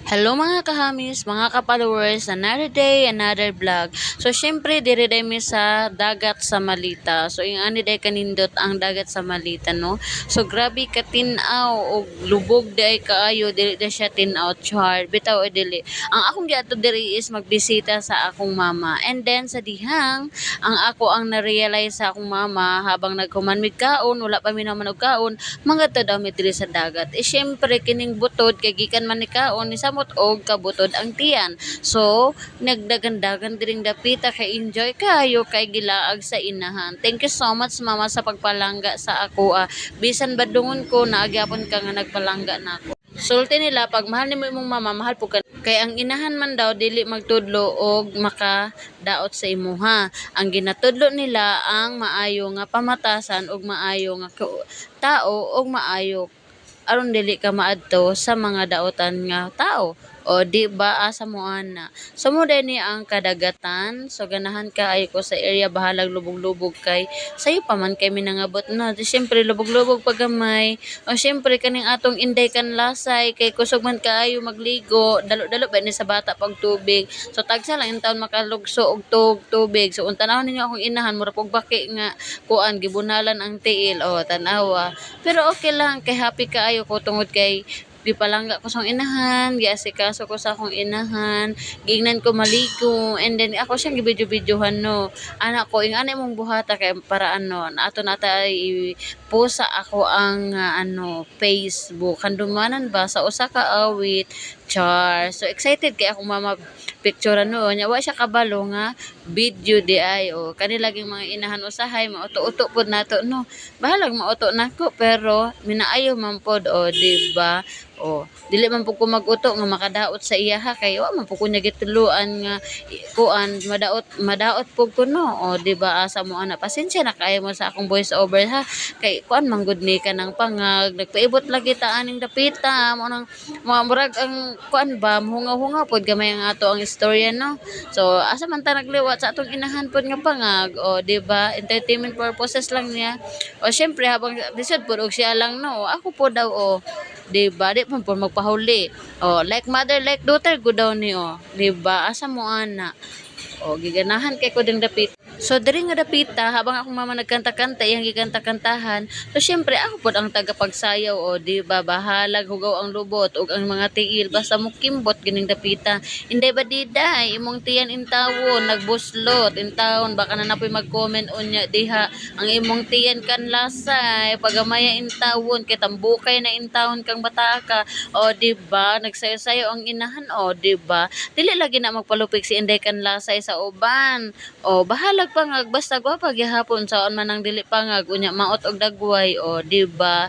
Hello mga kahamis, mga ka-followers, another day, another vlog. So syempre diri day mi sa dagat sa Malita. So yung ani day kanindot ang dagat sa Malita no. So grabe ka tin-aw og lubog day kaayo dili day siya tin-aw char. Bitaw dili. Ang akong giadto diri is magbisita sa akong mama. And then sa dihang ang ako ang na-realize sa akong mama habang naghuman mig kaon, wala pa mi naman og kaon, mangadto daw mi diri sa dagat. Syempre kining butod kay gikan man ni kaon ni samot og kabutod ang tiyan. So, nagdagandagan diring dapita kay enjoy kayo kay gilaag sa inahan. Thank you so much mama sa pagpalangga sa ako. Bisan badungon ko naagyapon ka nga nagpalangga nako. Sulti nila pag mahal nimo imong mama, mahal po ka. Kay ang inahan man daw dili magtudlo og makadaot sa imuha. Ang ginatudlo nila ang maayo nga pamatasan og maayo nga tao og maayo aron dili ka maadto sa mga daotan nga tao. O di ba asa mo ana. So mo ni ang kadagatan. So ganahan ka ay ko sa area bahalag lubog-lubog kay sayo pa man kay minangabot na. Di syempre lubog-lubog pagamay. O syempre kaning atong inday kan lasay kay kusog man kaayo magligo. Dalo-dalo ba ni sa bata pag tubig. So tagsa lang in taon makalugso og tubig. So untanawon ninyo akong inahan mura pog baki nga kuan gibunalan ang tiil. O tanawa. Pero okay lang kay happy kaayo ko tungod kay gipalangga ko sa akong inahan, giasikaso ko sa akong inahan, giingnan ko maligo, and then ako siyang gibidyo-bidyohan no. Anak ko, ing ani mong buhata kay para ano, ato nata i-post sa ako ang Facebook. Kandumanan ba sa usa ka awit, char. So excited kay akong mama picture no nya wa siya kabalo nga video di ay o kani laging mga inahan usahay mauto-uto pod nato no bahalag mauto nako pero minaayo man pod o di ba. Dili man pud ko mag-uto nga makadaot sa iya ha kay wa man pud ko niya gituluan nga kuan madaot pud ko no. Di ba asa mo ana pasensya na kay mo sa akong voice over ha kay kuan man gud ni kanang pangag nagpaibot lagi ta aning dapita mo nang mga murag ang kuan ba hungaw-hungaw pod gamay ang ato ang istorya no. So asa man ta nagliwat sa atong inahan pod nga pangag di ba entertainment purposes lang niya. Syempre habang lisod pod og siya lang no ako po daw di ba di man po magpahuli like mother like daughter go daw ni di ba asa mo ana giganahan kay ko ding dapit. So diri nga dapita habang akong mama nagkanta-kanta iyang gikanta-kantahan. So syempre ako pod ang tagapagsayaw di ba bahalag hugaw ang lubot ug ang mga tiil basta mo kimbot gining dapita. Inday ba diday imong tiyan intawon nagbuslot intawon baka na napoy mag-comment unya diha ang imong tiyan kan lasay pagamaya intawon kay tambukay na intawon kang bata ka di ba nagsayo-sayo ang inahan di ba dili lagi na magpalupik si inday kan lasay sa uban bahalag pangag basta gwapa gyapon saon man ang dili pangag unya maot og dagway di ba